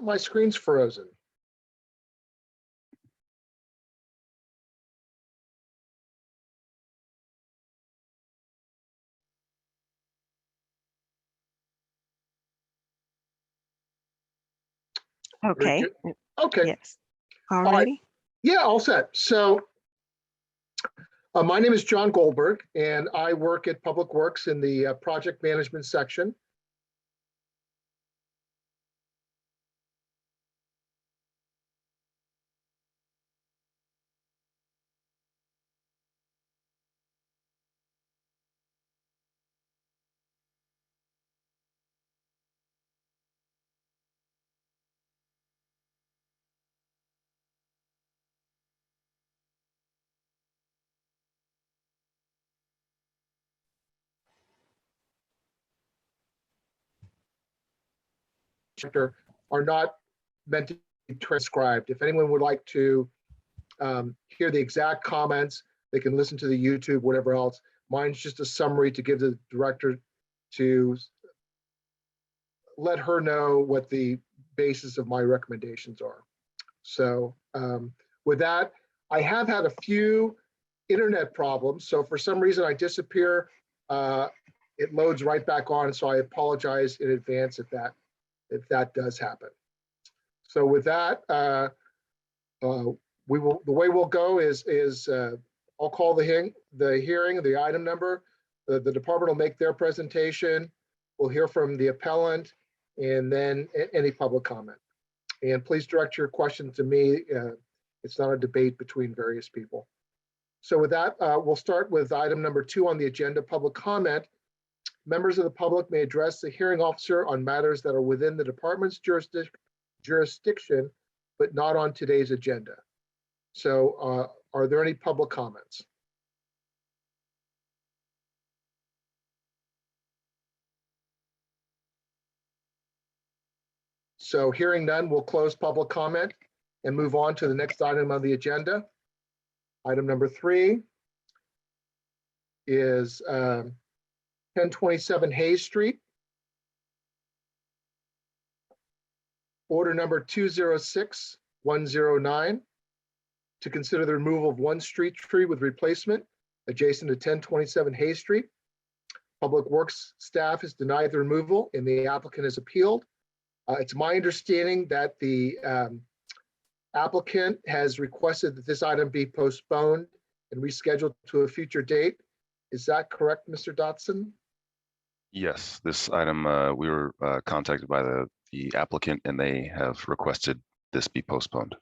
My screen's frozen. Okay. Okay. Yes. All righty. Yeah, all set. So my name is John Goldberg, and I work at Public Works in the project management section. Are not meant to be transcribed. If anyone would like to hear the exact comments, they can listen to the YouTube, whatever else. Mine's just a summary to give the director to let her know what the basis of my recommendations are. So with that, I have had a few internet problems. So for some reason I disappear, it loads right back on. So I apologize in advance if that does happen. So with that, the way we'll go is I'll call the hearing, the item number. The department will make their presentation. We'll hear from the appellant, and then any public comment. And please direct your question to me. It's not a debate between various people. So with that, we'll start with item number 2 on the agenda, public comment. Members of the public may address the hearing officer on matters that are within the department's jurisdiction, but not on today's agenda. So are there any public comments? So hearing none, we'll close public comment and move on to the next item on the agenda. Item number 3 is 1027 Hayes Street. Order number 206109 to consider the removal of one street tree with replacement adjacent to 1027 Hayes Street. Public Works staff has denied the removal and the applicant has appealed. It's my understanding that the applicant has requested that this item be postponed and rescheduled to a future date. Is that correct, Mr. Dotson? Yes, this item, we were contacted by the applicant and they have requested this be postponed.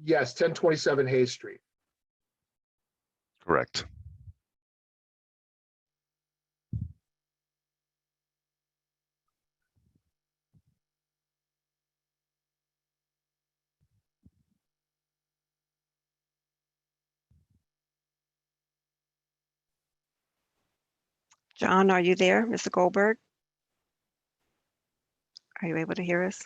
Yes, 1027 Hayes Street. Correct. John, are you there, Mr. Goldberg? Are you able to hear us?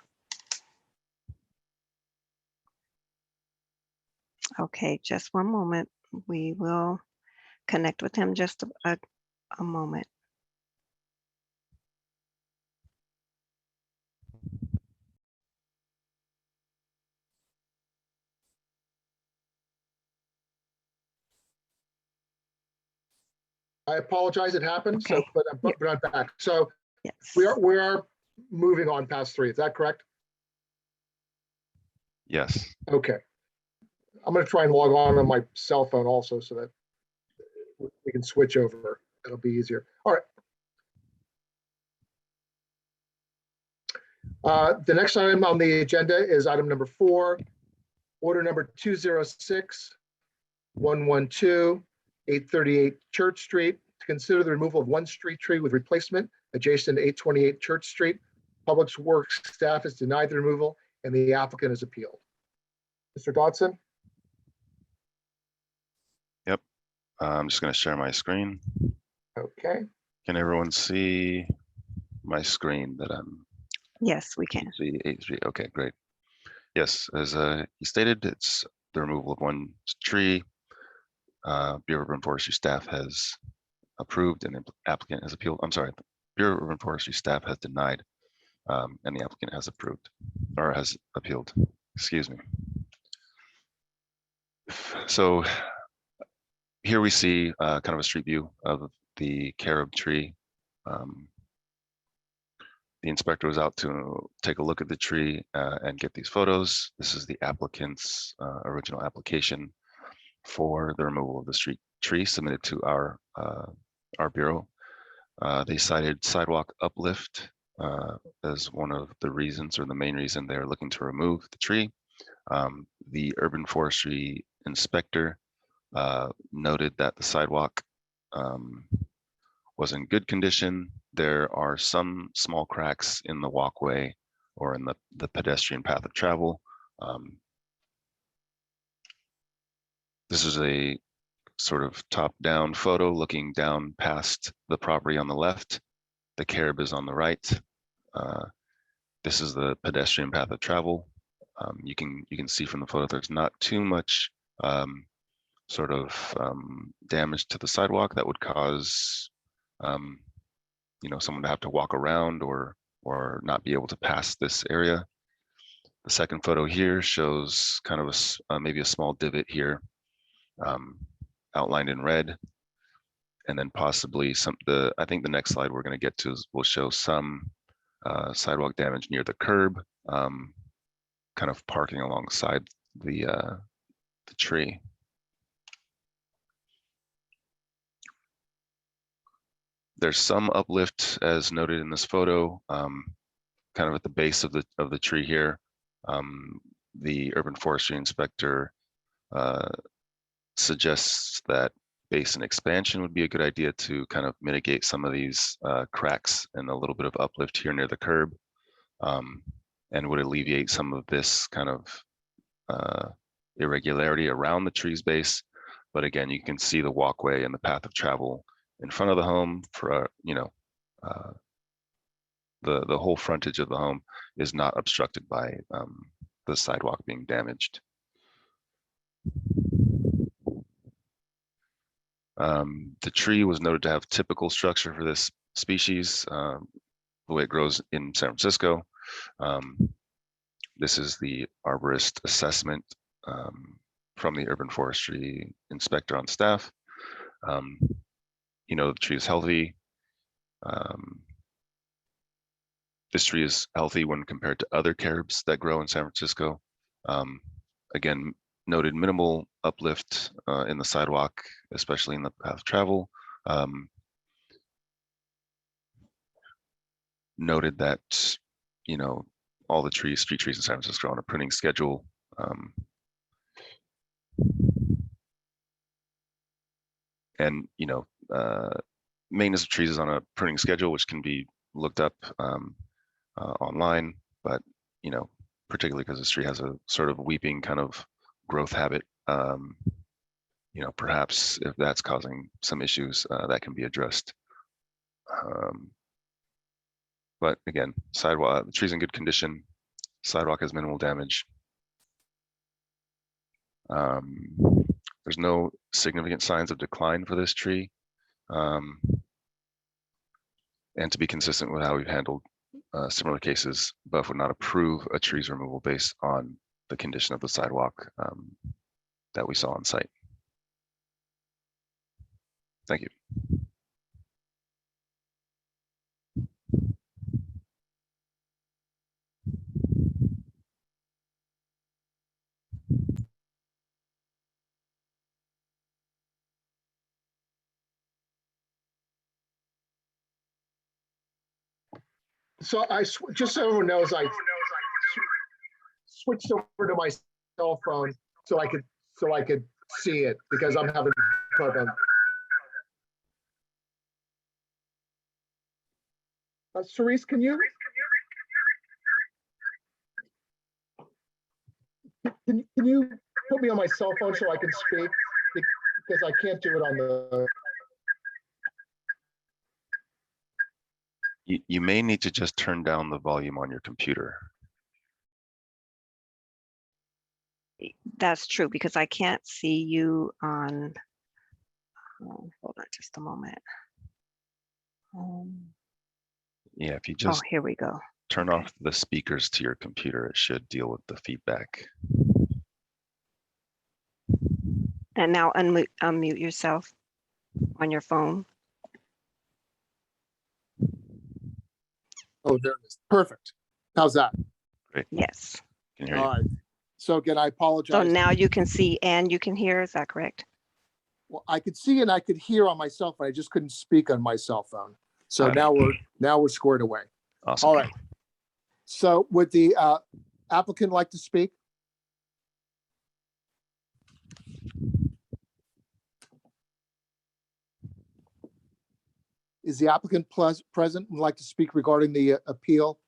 Okay, just one moment. We will connect with him just a moment. I apologize, it happened. Okay. So, but I'm back. So Yes. we are moving on past 3. Is that correct? Yes. Okay. I'm going to try and log on my cell phone also so that we can switch over. It'll be easier. All right. The next item on the agenda is item number 4, order number 206112, 838 Church Street, to consider the removal of one street tree with replacement adjacent to 828 Church Street. Public Works staff has denied the removal and the applicant has appealed. Mr. Dotson? Yep. I'm just going to share my screen. Okay. Can everyone see my screen that I'm? Yes, we can. See 83. Okay, great. Yes, as he stated, it's the removal of one tree. Bureau of Urban Forestry staff has approved and the applicant has appealed. I'm sorry, the Bureau of Urban Forestry staff has denied, and the applicant has approved or has appealed. Excuse me. So here we see kind of a street view of the carob tree. The inspector was out to take a look at the tree and get these photos. This is the applicant's original application for the removal of the street tree submitted to our bureau. They cited sidewalk uplift as one of the reasons, or the main reason they're looking to remove the tree. The urban forestry inspector noted that the sidewalk was in good condition. There are some small cracks in the walkway or in the pedestrian path of travel. This is a sort of top-down photo looking down past the property on the left. The carob is on the right. This is the pedestrian path of travel. You can see from the photo there's not too much sort of damage to the sidewalk that would cause someone to have to walk around or not be able to pass this area. The second photo here shows kind of maybe a small divot here, outlined in red, and then possibly I think the next slide we're going to get to will show some sidewalk damage near the curb, kind of parking alongside the tree. There's some uplift as noted in this photo, kind of at the base of the tree here. The urban forestry inspector suggests that basin expansion would be a good idea to kind of mitigate some of these cracks and a little bit of uplift here near the curb, and would alleviate some of this kind of irregularity around the tree's base. But again, you can see the walkway and the path of travel in front of the home for the whole frontage of the home is not obstructed by the sidewalk being damaged. The tree was noted to have typical structure for this species, the way it grows in San Francisco. This is the Arborist Assessment from the urban forestry inspector on staff. The tree is healthy. This tree is healthy when compared to other carobs that grow in San Francisco. Again, noted minimal uplift in the sidewalk, especially in the path of travel. Noted that, all the street trees in San Francisco are on a pruning schedule. And, maintenance of trees is on a pruning schedule, which can be looked up online, but, particularly because this tree has a sort of weeping kind of growth habit, perhaps if that's causing some issues, that can be addressed. But again, sidewalk, the tree's in good condition. Sidewalk has minimal damage. There's no significant signs of decline for this tree. And to be consistent with how we've handled similar cases, BUF would not approve a tree's removal based on the condition of the sidewalk that we saw on site. Thank you. So just so everyone knows, I switched over to my cell phone so I could see it because I'm having problem. Cerise, can you put me on my cell phone so I can speak, because I can't do it on the. You may need to just turn down the volume on your computer. That's true, because I can't see you on, hold on just a moment. Yeah, if you Oh, just here we go. turn okay. off the speakers to your computer, it should deal with the feedback. And now unmute yourself on your phone. Oh, there it is. Perfect. How's that? Yes. Can you hear All right. So again, I So apologize. now you can see and you can hear. Is that correct? Well, I could see and I could hear on my cell phone. I just couldn't speak on my cell phone. So Got it. now we're squared away. Awesome. All right. So would the applicant like to speak? Is the applicant present and like to speak regarding the appeal?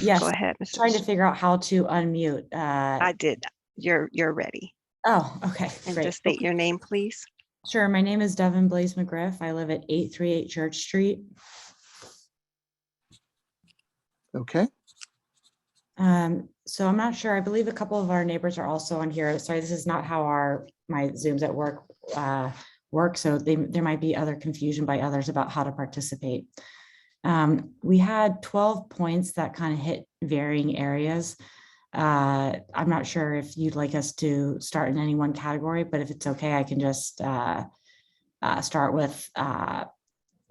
Yes, Go ahead, Mr. trying to Bishop. figure out how to unmute. I did. You're ready. Oh, okay, And great. just state Okay. your name, please. Sure, my name is Devin Blaze McGriff. I live at 838 Church Street. Okay. So I'm not sure. I believe a couple of our neighbors are also on here. Sorry, this is not how my Zooms at work work. So there might be other confusion by others about how to participate. We had 12 points that kind of hit varying areas. I'm not sure if you'd like us to start in any one category, but if it's okay, I can just start with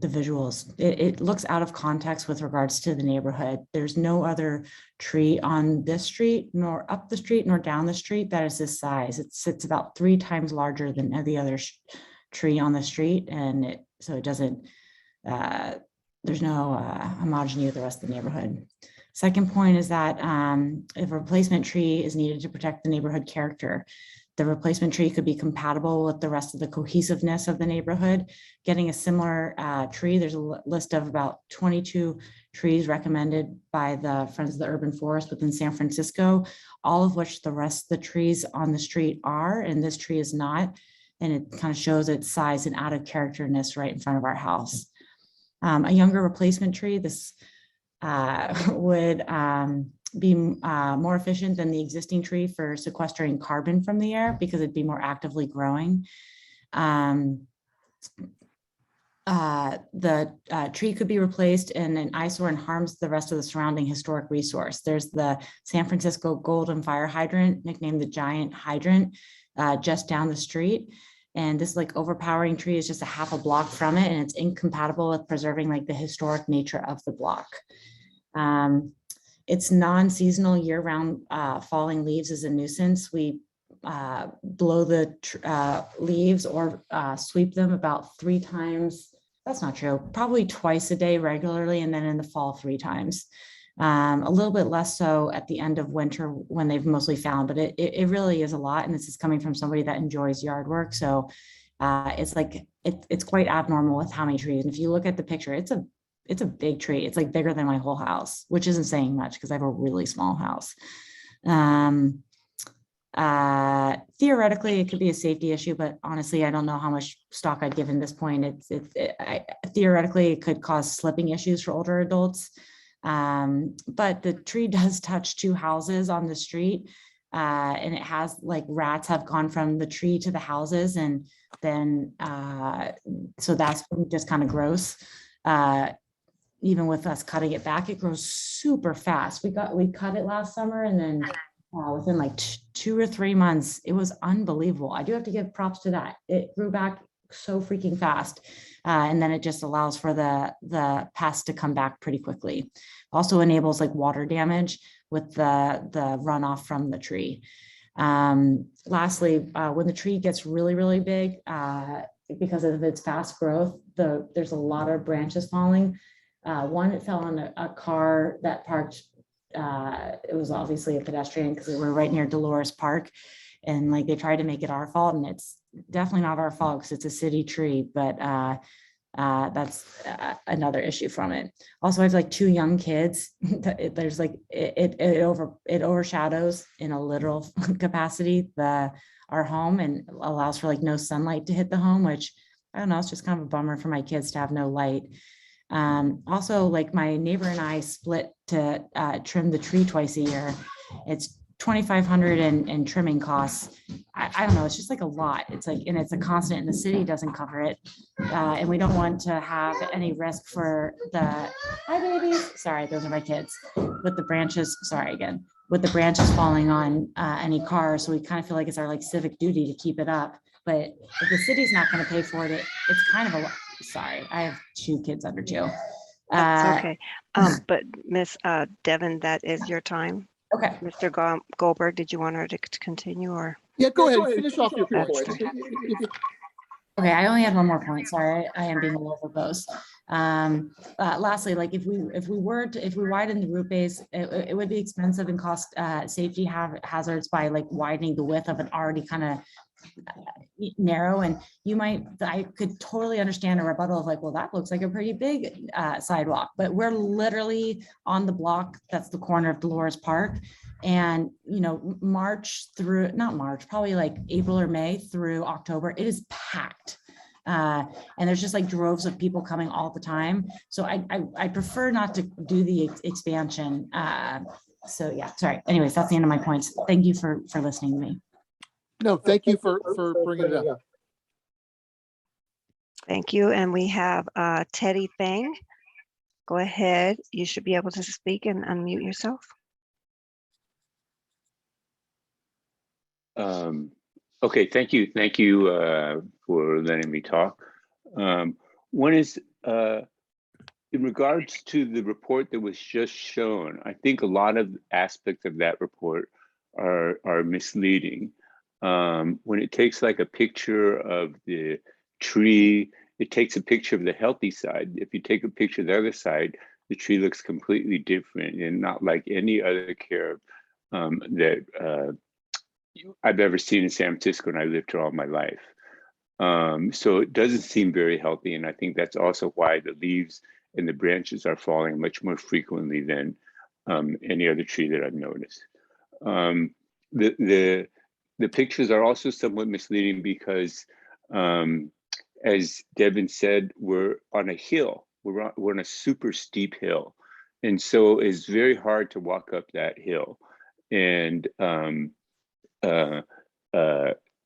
the visuals. It looks out of context with regards to the neighborhood. There's no other tree on this street, nor up the street, nor down the street that is this size. It sits about 3 times larger than the other tree on the street. And so it doesn't, there's no homogeny of the rest of the neighborhood. Second point is that if a replacement tree is needed to protect the neighborhood character, the replacement tree could be compatible with the rest of the cohesiveness of the neighborhood. Getting a similar tree, there's a list of about 22 trees recommended by the Friends of the Urban Forest within San Francisco, all of which the rest of the trees on the street are, and this tree is not. And it kind of shows its size and out of characterness right in front of our house. A younger replacement tree, this would be more efficient than the existing tree for sequestering carbon from the air because it'd be more actively growing. The tree could be replaced and an eyesore and harms the rest of the surrounding historic resource. There's the San Francisco Golden Fire Hydrant, nicknamed the Giant Hydrant, just down the street. And this like overpowering tree is just a half a block from it, and it's incompatible with preserving like the historic nature of the block. It's non-seasonal year-round. Falling leaves is a nuisance. We blow the leaves or sweep them about 3 times. That's not true. Probably twice a day regularly, and then in the fall 3 times. A little bit less so at the end of winter when they've mostly found, but it really is a lot. And this is coming from somebody that enjoys yard work. So it's like, it's quite abnormal with how many trees. And if you look at the picture, it's a big tree. It's like bigger than my whole house, which isn't saying much because I have a really small house. Theoretically, it could be a safety issue, but honestly, I don't know how much stock I'd give in this point. Theoretically, it could cause slipping issues for older adults. But the tree does touch 2 houses on the street. And it has like rats have gone from the tree to the houses. And then, so that's just kind of gross. Even with us cutting it back, it grows super fast. We cut it last summer, and then within like 2 or 3 months, it was unbelievable. I do have to give props to that. It grew back so freaking fast. And then it just allows for the pest to come back pretty quickly. Also enables like water damage with the runoff from the tree. Lastly, when the tree gets really, really big, because of its fast growth, there's a lot of branches falling. One, it fell on a car that parked. It was obviously a pedestrian because we're right near Dolores Park, and like they tried to make it our fault, and it's definitely not our fault because it's a city tree. But that's another issue from it. Also, I have like 2 young kids. There's like it overshadows in a literal capacity our home and allows for like no sunlight to hit the home, which I don't know. It's just kind of a bummer for my kids to have no light. Also, like my neighbor and I split to trim the tree twice a year. It's 2,500 in trimming costs, I don't know, it's just like a lot. It's like, and it's a constant, and the city doesn't cover it. And we don't want to have any risk for the, hi babies, sorry, those are my kids, with the branches, sorry again, with the branches falling on any cars. So we kind of feel like it's our like civic duty to keep it up. But if the city's not going to pay for it, it's kind of a, sorry, I have 2 kids under 2. That's okay. But Miss Devon, that is your time. Okay. Mr. Goldberg, did you want her to continue or? Yeah, go ahead, finish off your That's points. fine. Okay, I only had one more point. Sorry, I am being a little verbose. Lastly, like if we widen the root base, it would be expensive and cost safety hazards by like widening the width of an already kind of narrow. And I could totally understand a rebuttal of like, well, that looks like a pretty big sidewalk, but we're literally on the block that's the corner of Dolores Park. And, you know, probably like April or May through October, it is packed. And there's just like droves of people coming all the time. So I prefer not to do the expansion. So yeah, sorry. Anyways, that's the end of my points. Thank you for listening to me. No, thank you for bringing it up. Thank you. And we have Teddy Thang. Go ahead. You should be able to speak and unmute yourself. Okay, thank you. Thank you for letting me talk. One is in regards to the report that was just shown, I think a lot of aspects of that report are misleading. When it takes like a picture of the tree, it takes a picture of the healthy side. If you take a picture of the other side, the tree looks completely different and not like any other carob that I've ever seen in San Francisco, and I lived here all my life. So it doesn't seem very healthy. And I think that's also why the leaves and the branches are falling much more frequently than any other tree that I've noticed. The pictures are also somewhat misleading because, as Devin said, we're on a hill. We're on a super steep hill. And so it's very hard to walk up that hill. And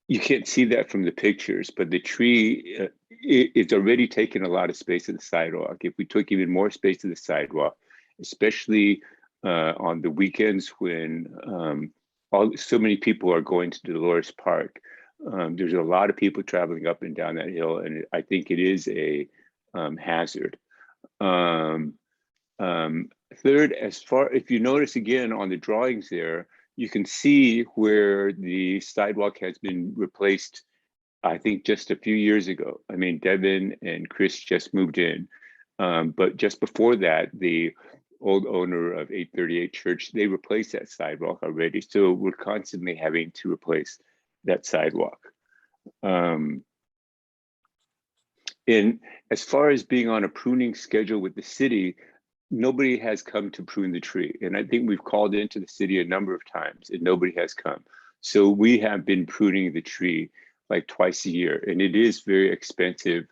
you can't see that from the pictures, but the tree, it's already taken a lot of space of the sidewalk. If we took even more space of the sidewalk, especially on the weekends when so many people are going to Dolores Park, there's a lot of people traveling up and down that hill, and I think it is a hazard. Third, if you notice again on the drawings there, you can see where the sidewalk has been replaced, I think just a few years ago. I mean, Devin and Chris just moved in, but just before that, the old owner of 838 Church, they replaced that sidewalk already. So we're constantly having to replace that sidewalk. And as far as being on a pruning schedule with the city, nobody has come to prune the tree. And I think we've called into the city a number of times and nobody has come. So we have been pruning the tree like twice a year, and it is very expensive.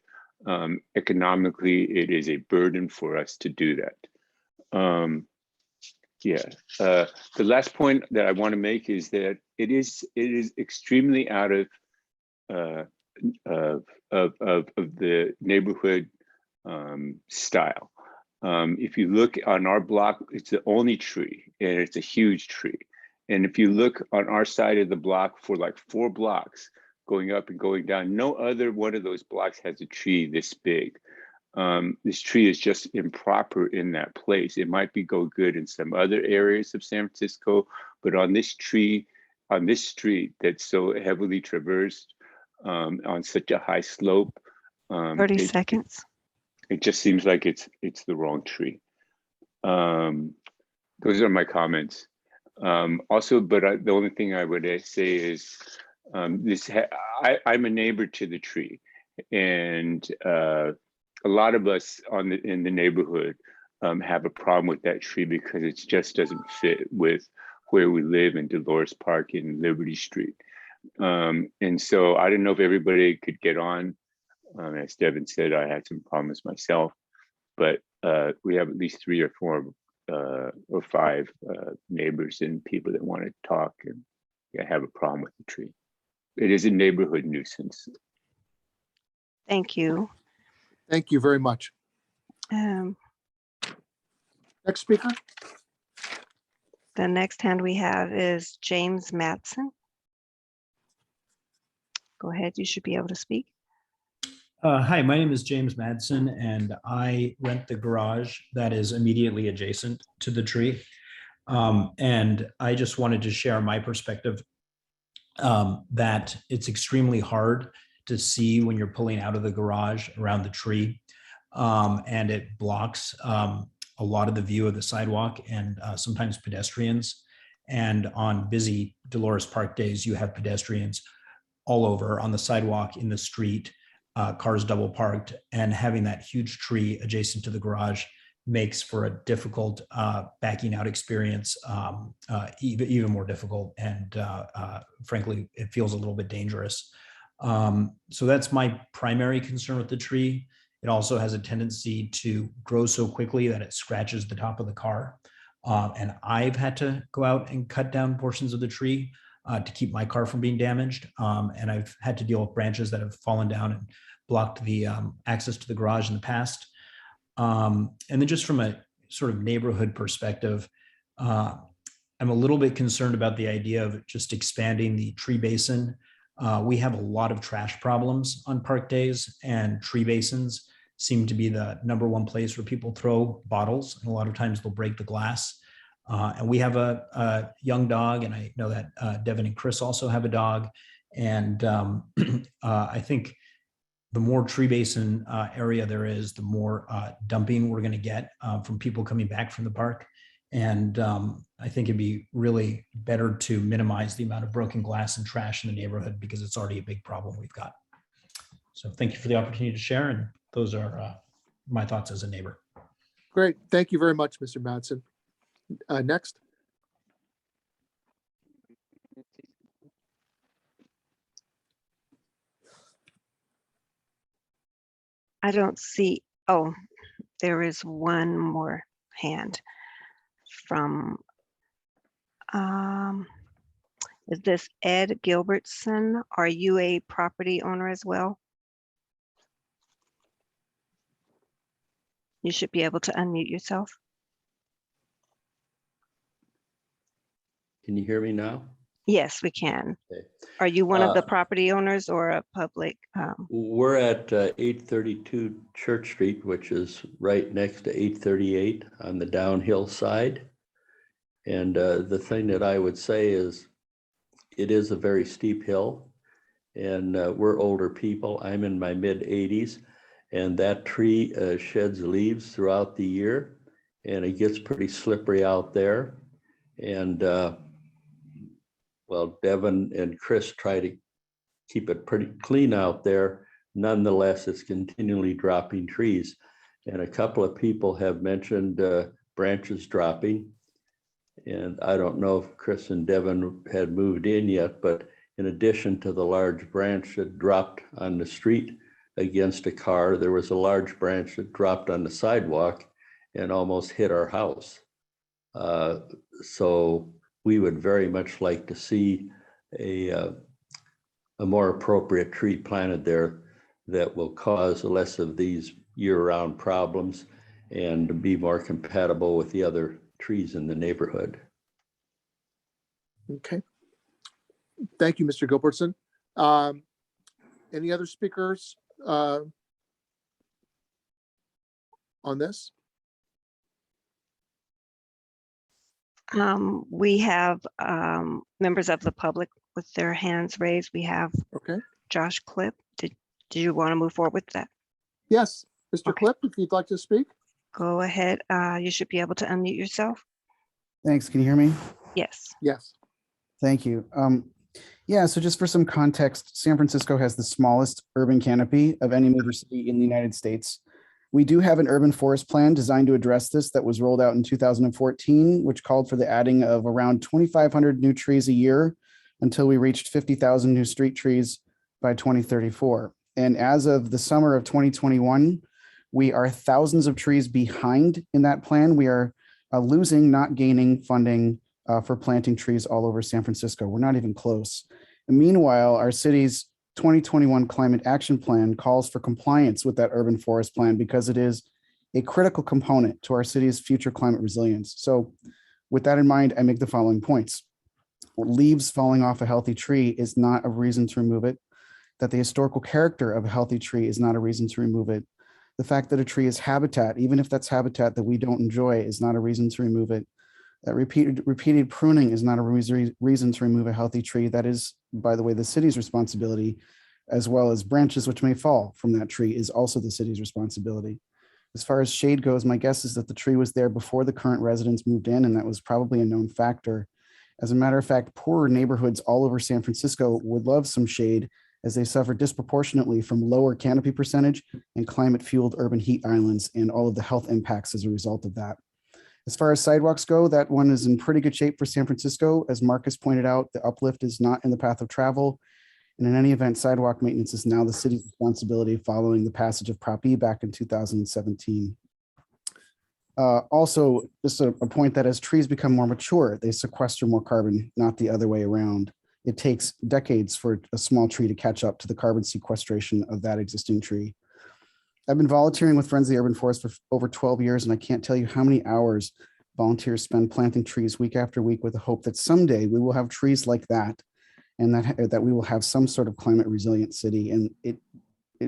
Economically, it is a burden for us to do that. The last point that I want to make is that it is extremely out of the neighborhood style. If you look on our block, it's the only tree, and it's a huge tree. And if you look on our side of the block for like 4 blocks, going up and going down, no other one of those blocks has a tree this big. This tree is just improper in that place. It might go good in some other areas of San Francisco, but on this tree, on this street that's so heavily traversed on such a high slope. 30 seconds. It just seems like it's the wrong tree. Those are my comments. Also, but the only thing I would say is I'm a neighbor to the tree, and a lot of us in the neighborhood have a problem with that tree because it just doesn't fit with where we live in Dolores Park and Liberty Street. And so I don't know if everybody could get on. As Devin said, I had some problems myself, but we have at least 3 or 4 or 5 neighbors and people that want to talk and have a problem with the tree. It is a neighborhood nuisance. Thank you. Thank you very much. Um, Next speaker. The next hand we have is James Madsen. Go ahead, you should be able to speak. Hi, my name is James Madsen, and I rent the garage that is immediately adjacent to the tree. And I just wanted to share my perspective that it's extremely hard to see when you're pulling out of the garage around the tree. And it blocks a lot of the view of the sidewalk and sometimes pedestrians. And on busy Dolores Park days, you have pedestrians all over on the sidewalk, in the street, cars double parked, and having that huge tree adjacent to the garage makes for a difficult backing out experience, even more difficult. And frankly, it feels a little bit dangerous. So that's my primary concern with the tree. It also has a tendency to grow so quickly that it scratches the top of the car. And I've had to go out and cut down portions of the tree to keep my car from being damaged. And I've had to deal with branches that have fallen down and blocked the access to the garage in the past. And then just from a sort of neighborhood perspective, I'm a little bit concerned about the idea of just expanding the tree basin. We have a lot of trash problems on park days, and tree basins seem to be the #1 place where people throw bottles. And a lot of times they'll break the glass. And we have a young dog, and I know that Devin and Chris also have a dog. And I think the more tree basin area there is, the more dumping we're going to get from people coming back from the park. And I think it'd be really better to minimize the amount of broken glass and trash in the neighborhood, because it's already a big problem we've got. So thank you for the opportunity to share. And those are my thoughts as a neighbor. Great. Thank you very much, Mr. Madsen. Next. I don't see, oh, there is one more hand from, is this Ed Gilbertson? Are you a property owner as well? You should be able to unmute yourself. Can you hear me now? Yes, we can. Okay. Are you one of the property owners or a public? We're at 832 Church Street, which is right next to 838 on the downhill side. And the thing that I would say is it is a very steep hill, and we're older people. I'm in my mid 80s, and that tree sheds leaves throughout the year, and it gets pretty slippery out there. And well, Devin and Chris try to keep it pretty clean out there. Nonetheless, it's continually dropping trees. And a couple of people have mentioned branches dropping. And I don't know if Chris and Devin had moved in yet, but in addition to the large branch that dropped on the street against a car, there was a large branch that dropped on the sidewalk and almost hit our house. So we would very much like to see a more appropriate tree planted there that will cause less of these year-round problems and be more compatible with the other trees in the neighborhood. Okay. Thank you, Mr. Gilbertson. Any other speakers on this? We have members of the public with their hands raised. We have Okay. Josh Clip. Did you want to move forward with that? Yes, Mr. Okay. Clip, if you'd like to speak. Go ahead. You should be able to unmute yourself. Thanks. Can you hear me? Yes. Yes. Thank you. Yeah, so just for some context, San Francisco has the smallest urban canopy of any major city in the United States. We do have an urban forest plan designed to address this that was rolled out in 2014, which called for the adding of around 2,500 new trees a year until we reached 50,000 new street trees by 2034. And as of the summer of 2021, we are thousands of trees behind in that plan. We are losing, not gaining funding for planting trees all over San Francisco. We're not even close. And meanwhile, our city's 2021 Climate Action Plan calls for compliance with that urban forest plan because it is a critical component to our city's future climate resilience. So with that in mind, I make the following points. Leaves falling off a healthy tree is not a reason to remove it. That the historical character of a healthy tree is not a reason to remove it. The fact that a tree is habitat, even if that's habitat that we don't enjoy, is not a reason to remove it. That repeated pruning is not a reason to remove a healthy tree. That is, by the way, the city's responsibility, as well as branches which may fall from that tree is also the city's responsibility. As far as shade goes, my guess is that the tree was there before the current residents moved in, and that was probably a known factor. As a matter of fact, poorer neighborhoods all over San Francisco would love some shade, as they suffer disproportionately from lower canopy percentage and climate-fueled urban heat islands and all of the health impacts as a result of that. As far as sidewalks go, that one is in pretty good shape for San Francisco. As Marcus pointed out, the uplift is not in the path of travel. And in any event, sidewalk maintenance is now the city's responsibility following the passage of Prop E back in 2017. Also, just a point that as trees become more mature, they sequester more carbon, not the other way around. It takes decades for a small tree to catch up to the carbon sequestration of that existing tree. I've been volunteering with Friends of the Urban Forest for over 12 years, and I can't tell you how many hours volunteers spend planting trees week after week with the hope that someday we will have trees like that, and that we will have some sort of climate resilient city. And it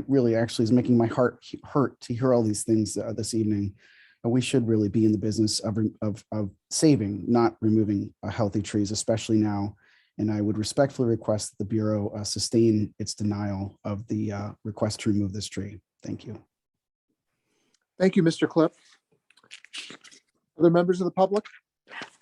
really actually is making my heart hurt to hear all these things this evening. We should really be in the business of saving, not removing healthy trees, especially now. And I would respectfully request that the Bureau sustain its denial of the request to remove this tree. Thank you. Thank you, Mr. Clip. Other members of the public?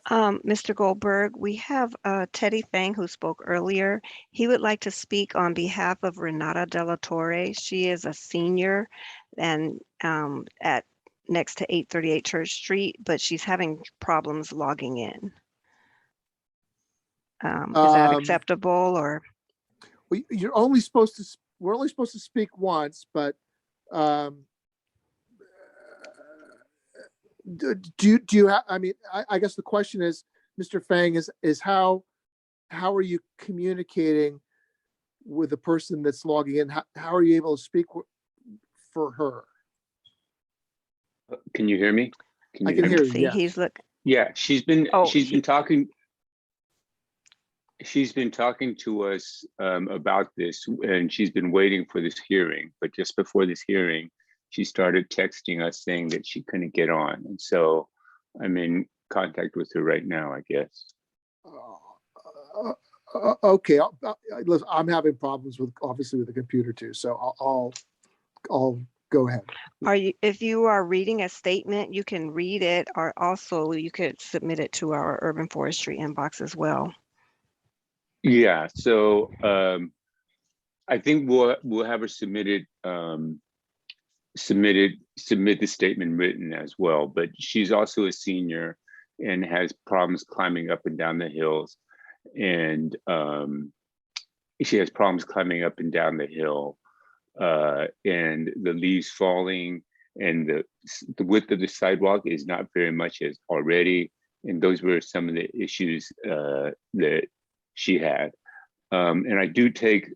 Mr. Goldberg, we have Teddy Fang, who spoke earlier. He would like to speak on behalf of Renata De La Torre. She is a senior and at next to 838 Church Street, but she's having problems logging in. Is that acceptable, or? We're only supposed to speak once, but do you have, I mean, I guess the question is, Mr. Fang, is how are you communicating with the person that's logging in? How are you able to speak for her? Can you hear me? I can hear you. See, Yeah. he's looking. Yeah, she's been talking. She's been talking to us about this, and she's been waiting for this hearing. But just before this hearing, she started texting us saying that she couldn't get on, and so I'm in contact with her right now, I guess. Okay, listen, I'm having problems obviously with the computer too, so I'll go ahead. If you are reading a statement, you can read it, or also you could submit it to our urban forestry inbox as well. Yeah, so I think we'll have her submit the statement written as well. But she's also a senior and has problems climbing up and down the hills, and she has problems climbing up and down the hill, and the leaves falling, and the width of the sidewalk is not very much as already, and those were some of the issues that she had. And I do take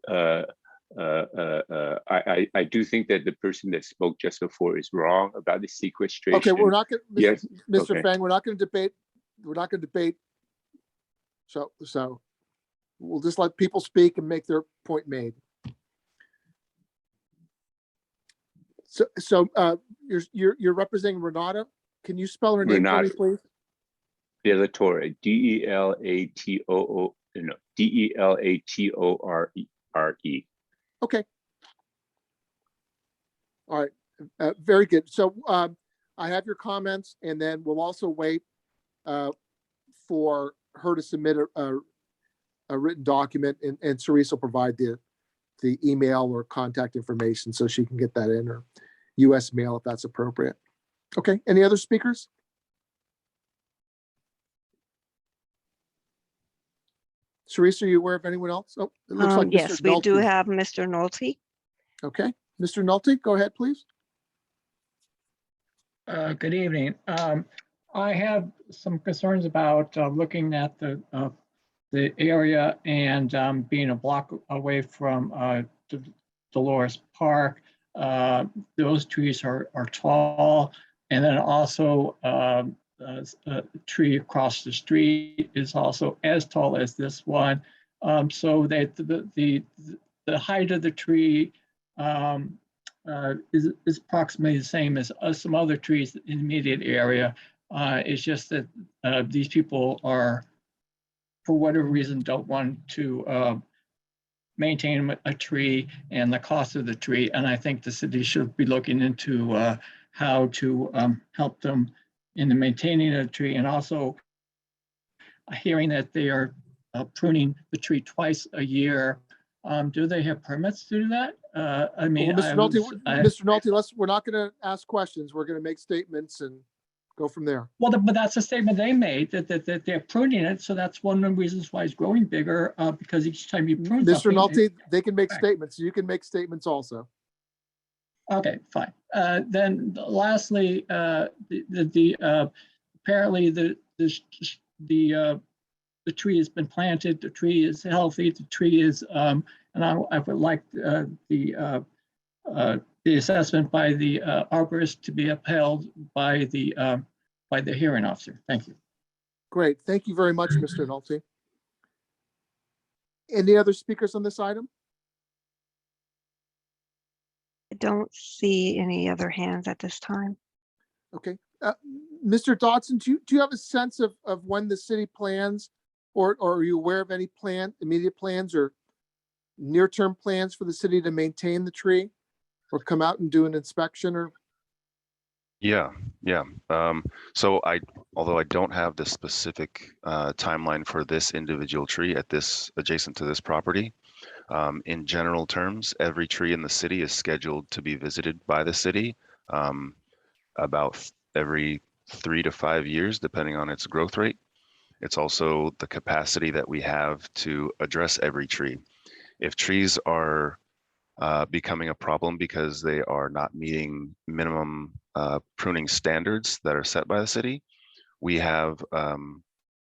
I do think that the person that spoke just before is wrong about the sequestration. Okay, we're not going to, yes, Mr. okay. Fang, we're not going to debate. We're not going to debate. So we'll just let people speak and make their point made. So you're representing Renata. Can you spell her name for me, please? De La Torre, D-E-L-A-T-O-O, no, D-E-L-A-T-O-R-E. Okay. All right. Very good. So I have your comments, and then we'll also wait for her to submit a written document, and Cerise will provide the email or contact information so she can get that in, or US mail if that's appropriate. Okay. Any other speakers? Cerise, are you aware of anyone else? Oh, it looks like yes, Mr. we do Nolte. have Mr. Nolte. Okay. Mr. Nolte, go ahead, please. Good evening. I have some concerns about looking at the area and being a block away from Dolores Park. Those trees are tall, and then also a tree across the street is also as tall as this one. So that the height of the tree is approximately the same as some other trees in the immediate area. It's just that these people are, for whatever reason, don't want to maintain a tree and the cost of the tree. And I think the city should be looking into how to help them in the maintaining of the tree, and also hearing that they are pruning the tree twice a year. Do they have permits to do that? I mean, Well, Mr. Nolte, we're not going to ask questions. We're going to make statements and go from there. Well, but that's a statement they made, that they're pruning it. So that's one of the reasons why it's growing bigger, because each time you prune Mr. something. Nolte, they can make Correct. statements. You can make statements also. Okay, fine. Then lastly, apparently the tree has been planted. The tree is healthy. The tree is, and I would like the assessment by the arborist to be upheld by the hearing officer. Thank you. Great. Thank you very much, Mr. Nolte. Any other speakers on this item? I don't see any other hands at this time. Okay. Mr. Dodson, do you have a sense of when the city plans, or are you aware of any immediate plans or near-term plans for the city to maintain the tree or come out and do an inspection? Or Yeah. So although I don't have the specific timeline for this individual tree adjacent to this property, in general terms, every tree in the city is scheduled to be visited by the city about every 3 to 5 years, depending on its growth rate. It's also the capacity that we have to address every tree. If trees are becoming a problem because they are not meeting minimum pruning standards that are set by the city, we have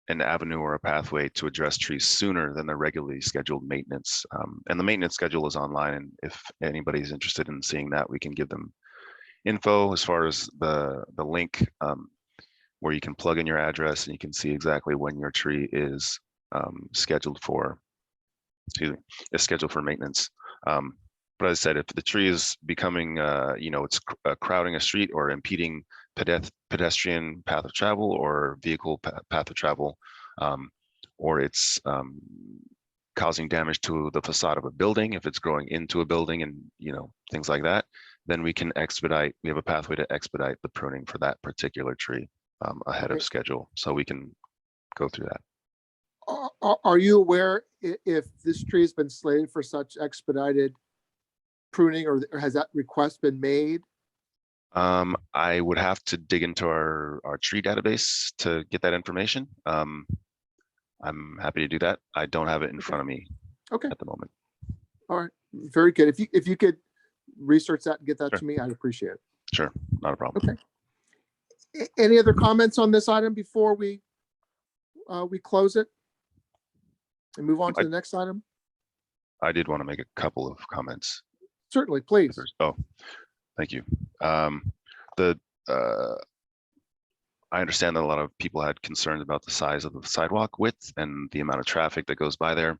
an avenue or a pathway to address trees sooner than the regularly scheduled maintenance. And the maintenance schedule is online, and if anybody's interested in seeing that, we can give them info as far as the link where you can plug in your address and you can see exactly when your tree is scheduled for maintenance. But as I said, if the tree is becoming, it's crowding a street or impeding pedestrian path of travel or vehicle path of travel, or it's causing damage to the facade of a building, if it's growing into a building and, things like that, then we have a pathway to expedite the pruning for that particular tree ahead of schedule. So we can go through that. are you aware if this tree has been slated for such expedited pruning, or has that request been made? I would have to dig into our tree database to get that information. I'm happy to do that. I don't have it in front of me at the moment. All right, very good. If you could research that and get that Sure. to me, I'd appreciate it. Sure, not a problem. Okay. Any other comments on this item before we close it and move on to the next item? I did want to make a couple of comments. Certainly, please. Oh, thank you. I understand that a lot of people had concerns about the size of the sidewalk width and the amount of traffic that goes by there.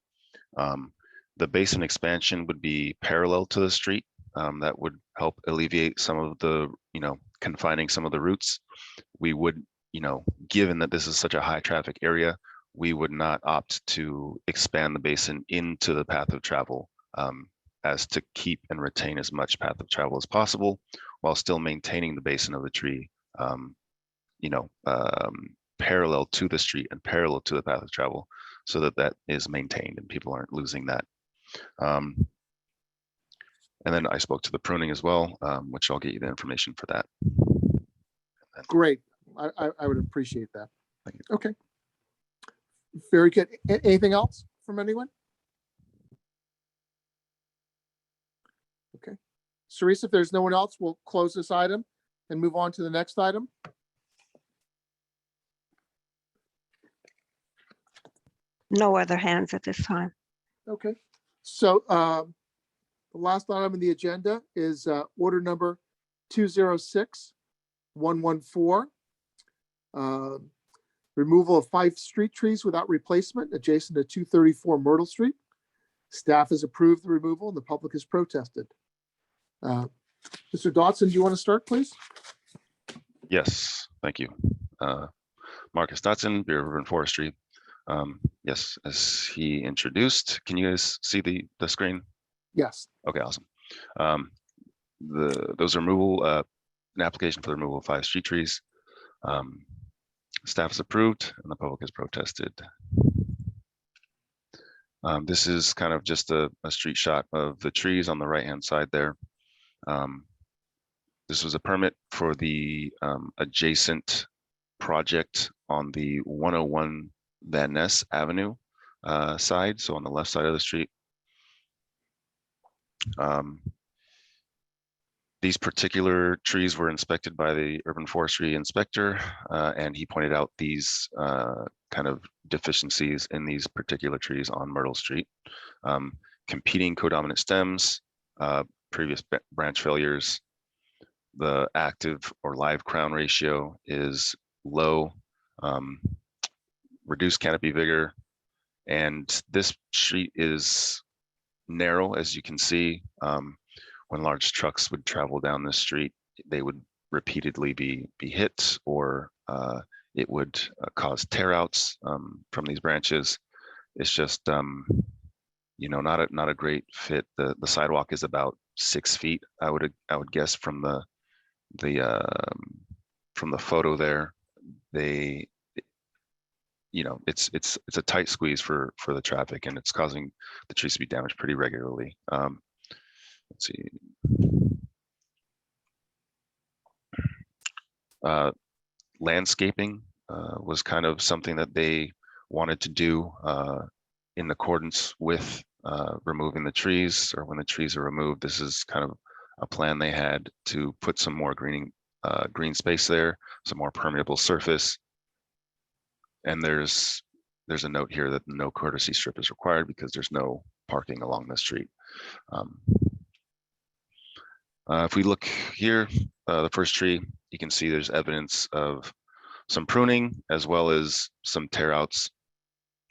The basin expansion would be parallel to the street. That would help alleviate some of the, confining some of the routes. We would, given that this is such a high traffic area, we would not opt to expand the basin into the path of travel, as to keep and retain as much path of travel as possible while still maintaining the basin of the tree, parallel to the street and parallel to the path of travel, so that is maintained and people aren't losing that. And then I spoke to the pruning as well, which I'll get you the information for that. Great. I would appreciate that. Thank you. Okay. Very good. Anything else from anyone? Okay. Cerise, if there's no one else, we'll close this item and move on to the next item. No other hands at this time. Okay, so the last item on the agenda is order number 206114. Removal of 5 street trees without replacement adjacent to 234 Myrtle Street. Staff has approved the removal and the public has protested. Mr. Dodson, do you want to start, please? Yes, thank you. Marcus Dotson, Bureau of Urban Forestry. Yes, as he introduced, can you guys see the screen? Yes. Okay, awesome. Those removal, an application for the removal of 5 street trees. Staff is approved and the public has protested. This is kind of just a street shot of the trees on the right-hand side there. This was a permit for the adjacent project on the 101 Van Ness Avenue side, so on the left side of the street. These particular trees were inspected by the urban forestry inspector, and he pointed out these kind of deficiencies in these particular trees on Myrtle Street. Competing codominant stems, previous branch failures, the active or live crown ratio is low, reduced canopy vigor, and this street is narrow, as you can see. When large trucks would travel down this street, they would repeatedly be hit, or it would cause tear outs from these branches. It's just not a great fit. The sidewalk is about 6 feet, I would guess, from the photo there. It's a tight squeeze for the traffic, and it's causing the trees to be damaged pretty regularly. Let's see. Landscaping was kind of something that they wanted to do in accordance with removing the trees, or when the trees are removed. This is kind of a plan they had to put some more green space there, some more permeable surface. And there's a note here that no courtesy strip is required because there's no parking along the street. If we look here, the first tree, you can see there's evidence of some pruning as well as some tear outs,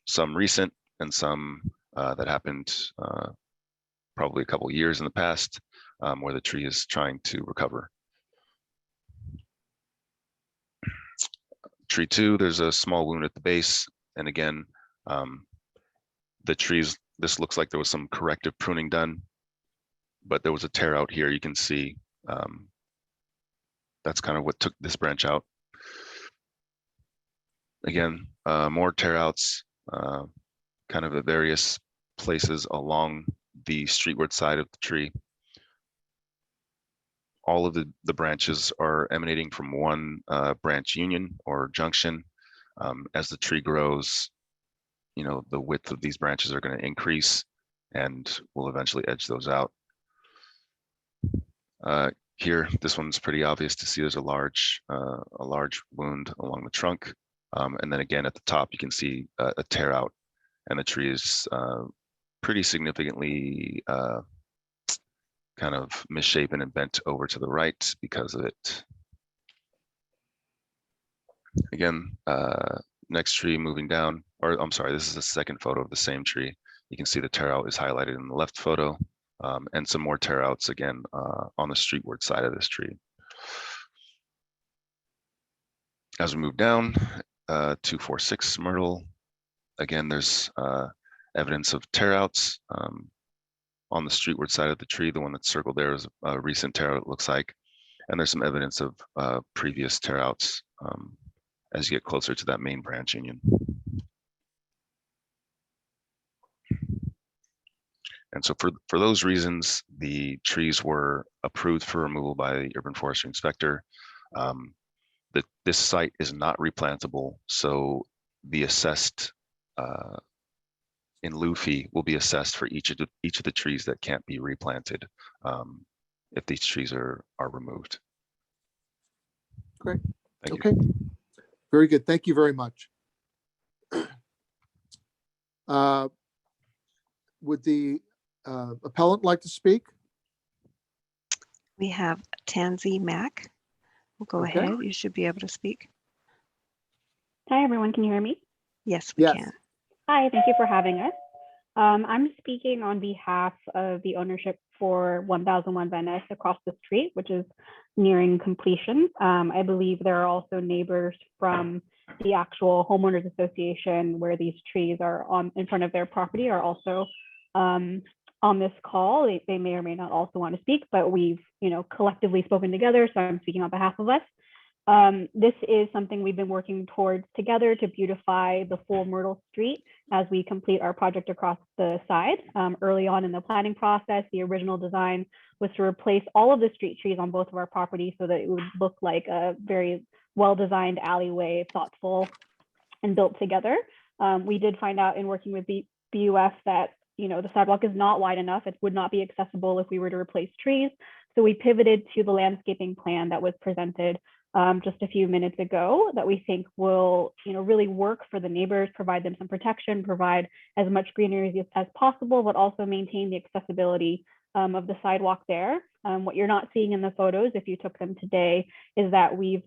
some recent and some that happened probably a couple years in the past, where the tree is trying to recover. Tree 2, there's a small wound at the base. And again, the trees, this looks like there was some corrective pruning done, but there was a tear out here. You can see that's kind of what took this branch out. Again, more tear outs, kind of at various places along the streetward side of the tree. All of the branches are emanating from one branch union or junction. As the tree grows, the width of these branches are going to increase and will eventually edge those out. Here, this one's pretty obvious to see. There's a large wound along the trunk. And then again, at the top, you can see a tear out, and the tree is pretty significantly kind of misshapen and bent over to the right because of it. Again, next tree moving down, or I'm sorry, this is the second photo of the same tree. You can see the tear out is highlighted in the left photo, and some more tear outs again on the streetward side of this tree. As we move down, 246 Myrtle, again, there's evidence of tear outs on the streetward side of the tree. The one that's circled there is a recent tear out, it looks like. And there's some evidence of previous tear outs as you get closer to that main branch union. And so for those reasons, the trees were approved for removal by the urban forestry inspector. This site is not replantable, so the assessed in lieu fee will be assessed for each of the trees that can't be replanted if these trees are removed. Great. Thank Okay. you. Very good. Thank you very much. Would the appellant like to speak? We have Tansy Mack. Well, go Okay. ahead. You should be able to speak. Hi, everyone. Can you hear me? Yes, we Yes. can. Hi, thank you for having us. I'm speaking on behalf of the ownership for 1001 Van Ness across the street, which is nearing completion. I believe there are also neighbors from the actual homeowners association where these trees are in front of their property are also on this call. They may or may not also want to speak, but we've collectively spoken together, so I'm speaking on behalf of us. This is something we've been working towards together to beautify the full Myrtle Street as we complete our project across the side. Early on in the planning process, the original design was to replace all of the street trees on both of our properties so that it would look like a very well-designed alleyway, thoughtful and built together. We did find out in working with BUF that the sidewalk is not wide enough. It would not be accessible if we were to replace trees. So we pivoted to the landscaping plan that was presented just a few minutes ago that we think will really work for the neighbors, provide them some protection, provide as much greenery as possible, but also maintain the accessibility of the sidewalk there. What you're not seeing in the photos, if you took them today, is that we've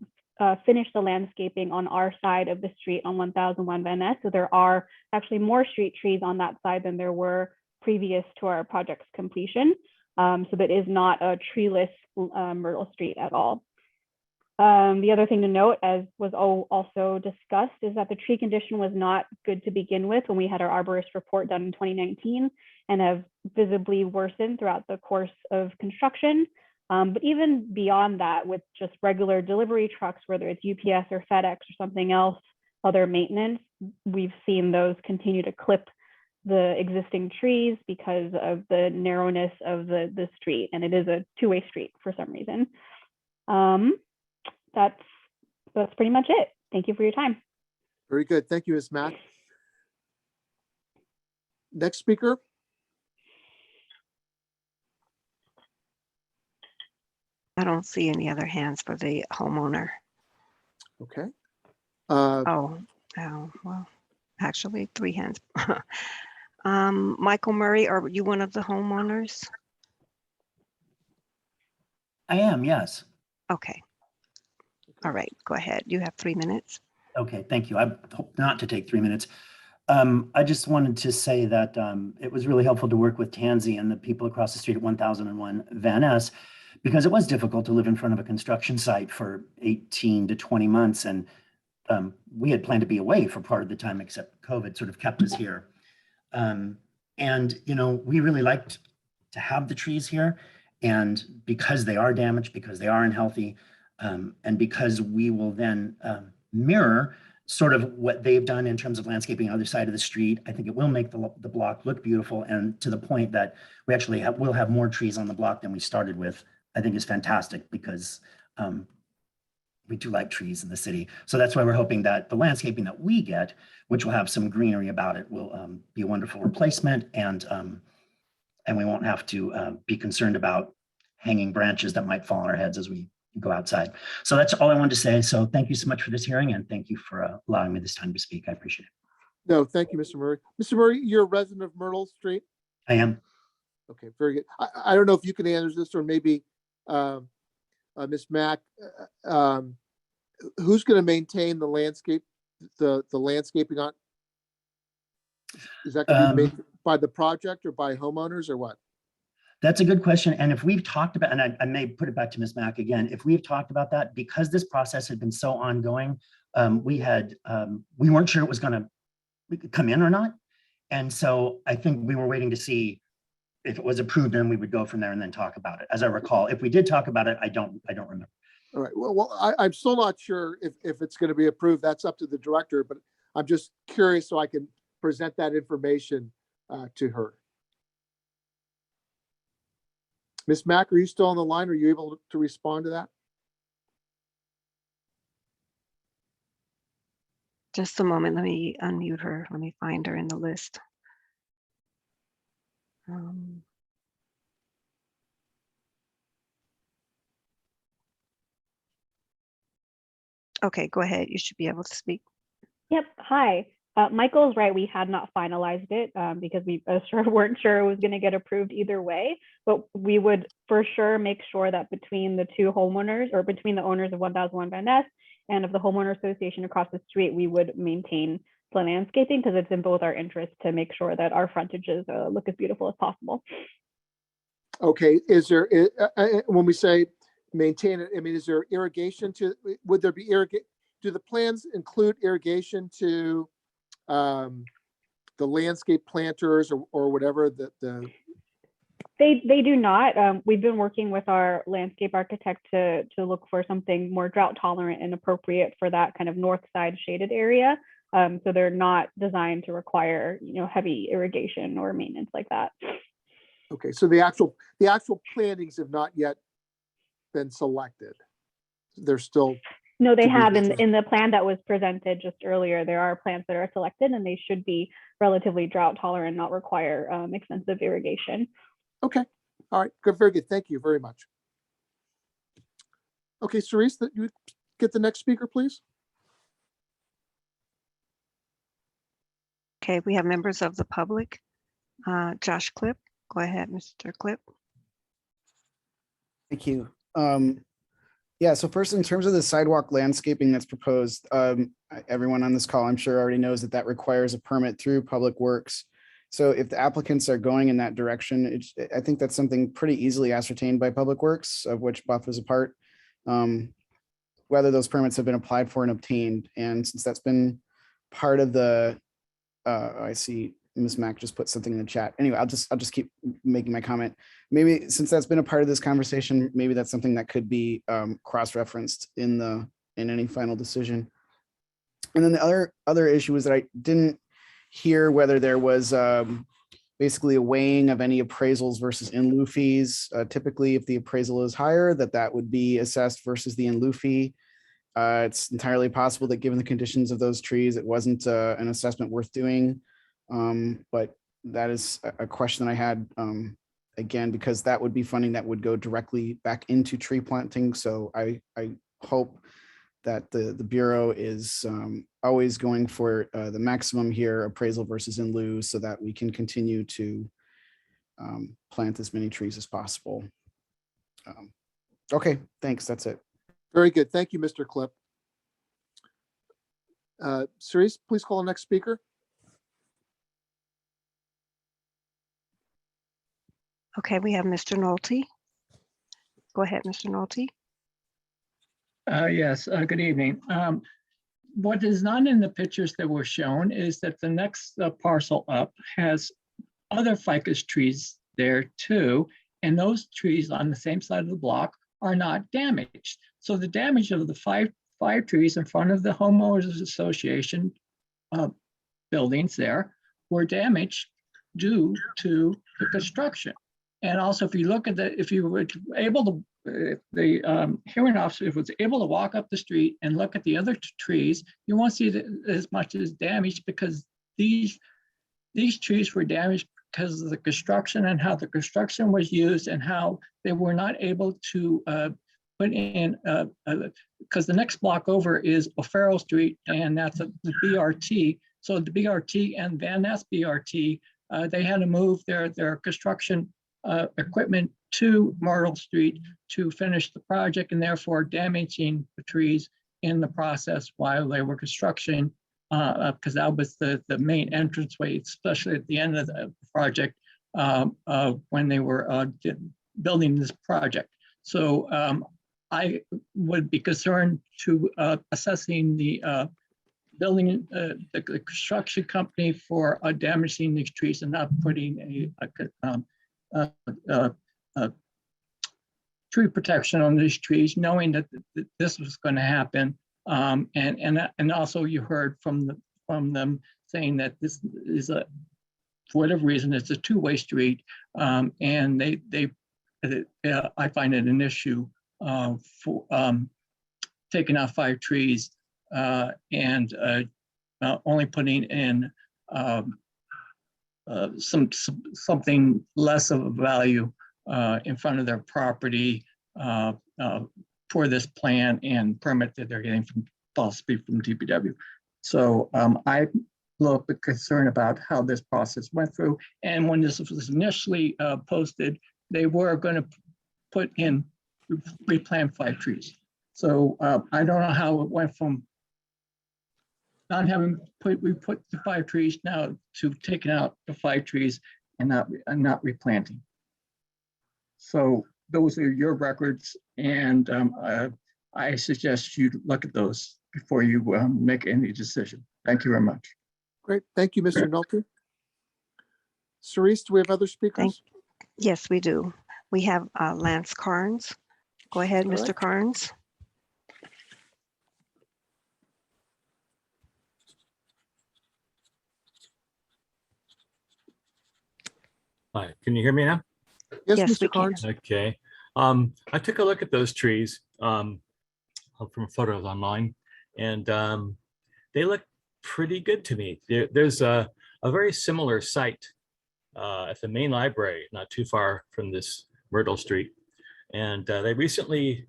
finished the landscaping on our side of the street on 1001 Van Ness. So there are actually more street trees on that side than there were previous to our project's completion. So that is not a treeless Myrtle Street at all. The other thing to note, as was also discussed, is that the tree condition was not good to begin with when we had our arborist report done in 2019 and have visibly worsened throughout the course of construction. But even beyond that, with just regular delivery trucks, whether it's UPS or FedEx or something else, other maintenance, we've seen those continue to clip the existing trees because of the narrowness of the street. And it is a two-way street for some reason. That's pretty much it. Thank you for your time. Very good. Thank you, Ms. Mack. Next speaker. I don't see any other hands for the homeowner. Okay. Oh, well, actually 3 hands. Michael Murray, are you one of the homeowners? I am, yes. Okay. All right, go ahead. You have 3 minutes. Okay, thank you. I hope not to take 3 minutes. I just wanted to say that it was really helpful to work with Tansy and the people across the street at 1001 Van Ness, because it was difficult to live in front of a construction site for 18 to 20 months. And we had planned to be away for part of the time, except COVID sort of kept us here. And, we really liked to have the trees here. And because they are damaged, because they are unhealthy, and because we will then mirror sort of what they've done in terms of landscaping on the other side of the street, I think it will make the block look beautiful. And to the point that we actually will have more trees on the block than we started with, I think is fantastic, because we do like trees in the city. So that's why we're hoping that the landscaping that we get, which will have some greenery about it, will be a wonderful replacement. And we won't have to be concerned about hanging branches that might fall on our heads as we go outside. So that's all I wanted to say. So thank you so much for this hearing, and thank you for allowing me this time to speak. I appreciate it. No, thank you, Mr. Murray. Mr. Murray, you're a resident of Myrtle Street? I am. Okay, very good. I don't know if you can answer this, or maybe Ms. Mack, who's going to maintain the landscape, the landscaping on? Is that going to be made by the project or by homeowners or what? That's a good question. And if we've talked about, and I may put it back to Ms. Mack again, if we've talked about that, because this process had been so ongoing, we weren't sure it was going to come in or not. And so I think we were waiting to see if it was approved, and we would go from there and then talk about it. As I recall, if we did talk about it, I don't remember. All right. Well, I'm still not sure if it's going to be approved. That's up to the director, but I'm just curious so I can present that information to her. Ms. Mack, are you still on the line? Are you able to respond to that? Just a moment. Let me unmute her. Let me find her in the list. Okay, go ahead. You should be able to speak. Yep. Hi. Michael's right. We had not finalized it because we weren't sure it was going to get approved either way. But we would for sure make sure that between the two homeowners, or between the owners of 1001 Van Ness and of the homeowner association across the street, we would maintain the landscaping, because it's in both our interests to make sure that our frontages look as beautiful as possible. Okay, is there, when we say maintain it, I mean, is there irrigation to, would there be irrigation? Do the plans include irrigation to the landscape planters or whatever They do not. We've been working with our landscape architect to look for something more drought tolerant and appropriate for that kind of north side shaded area. So they're not designed to require, heavy irrigation or maintenance like that. Okay, so the actual plantings have not yet been selected. They're still. No, they to be have determined. in the plan that was presented just earlier. There are plants that are selected, and they should be relatively drought tolerant, not require extensive irrigation. Okay, all right, good, very good. Thank you very much. Okay, Cerise, that you get the next speaker, please. Okay, we have members of the public. Josh Clip, go ahead, Mr. Clip. Thank you. Yeah, so first, in terms of the sidewalk landscaping that's proposed, everyone on this call, I'm sure, already knows that requires a permit through Public Works. So if the applicants are going in that direction, I think that's something pretty easily ascertained by Public Works, of which Buff is a part, whether those permits have been applied for and obtained. And since that's been part of the, I see Ms. Mack just put something in the chat. Anyway, I'll just keep making my comment. Maybe since that's been a part of this conversation, maybe that's something that could be cross-referenced in any final decision. And then the other issue is that I didn't hear whether there was basically a weighing of any appraisals versus in lieu fees. Typically, if the appraisal is higher, that would be assessed versus the in lieu fee. It's entirely possible that given the conditions of those trees, it wasn't an assessment worth doing. But that is a question that I had, again, because that would be funding that would go directly back into tree planting. So I hope that the Bureau is always going for the maximum here, appraisal versus in lieu, so that we can continue to plant as many trees as possible. Okay, thanks. That's it. Very good. Thank you, Mr. Clip. Cerise, please call the next speaker. Okay, we have Mr. Nolte. Go ahead, Mr. Nolte. Yes, good evening. What is not in the pictures that were shown is that the next parcel up has other ficus trees there too, and those trees on the same side of the block are not damaged. So the damage of the five trees in front of the homeowners association buildings there were damaged due to the construction. And also, if you look at if you were able to, if the hearing officer was able to walk up the street and look at the other trees, you won't see as much as damage, because these trees were damaged because of the construction and how the construction was used and how they were not able to put in, because the next block over is O'Farrell Street, and that's the BRT. So the BRT and Van Ness BRT, they had to move their construction equipment to Myrtle Street to finish the project, and therefore damaging the trees in the process while they were construction, because that was the main entranceway, especially at the end of the project when they were building this project. So I would be concerned to assessing the building, the construction company for damaging these trees and not putting a tree protection on these trees, knowing that this was going to happen. And also you heard from them saying that this is for whatever reason, it's a two-way street. And I find it an issue for taking out 5 trees and only putting in something less of a value in front of their property for this plan and permit that they're getting from possibly from DPW. So I little bit concerned about how this process went through. And when this was initially posted, they were going to put in, replant 5 trees. So I don't know how it went from not having we put the 5 trees now to taking out the 5 trees and not replanting. So those are your records, and I suggest you look at those before you make any decision. Thank you very much. Great. Thank you, Mr. Nolte. Cerise, do we have other speakers? Yes, we do. We have Lance Carnes. Go ahead, All Mr. right. Carnes. Hi, can you hear me now? Yes, Yes, we Mr. can. Carnes. Okay. I took a look at those trees from photos online, and they look pretty good to me. There's a very similar site at the main library, not too far from this Myrtle Street. And they recently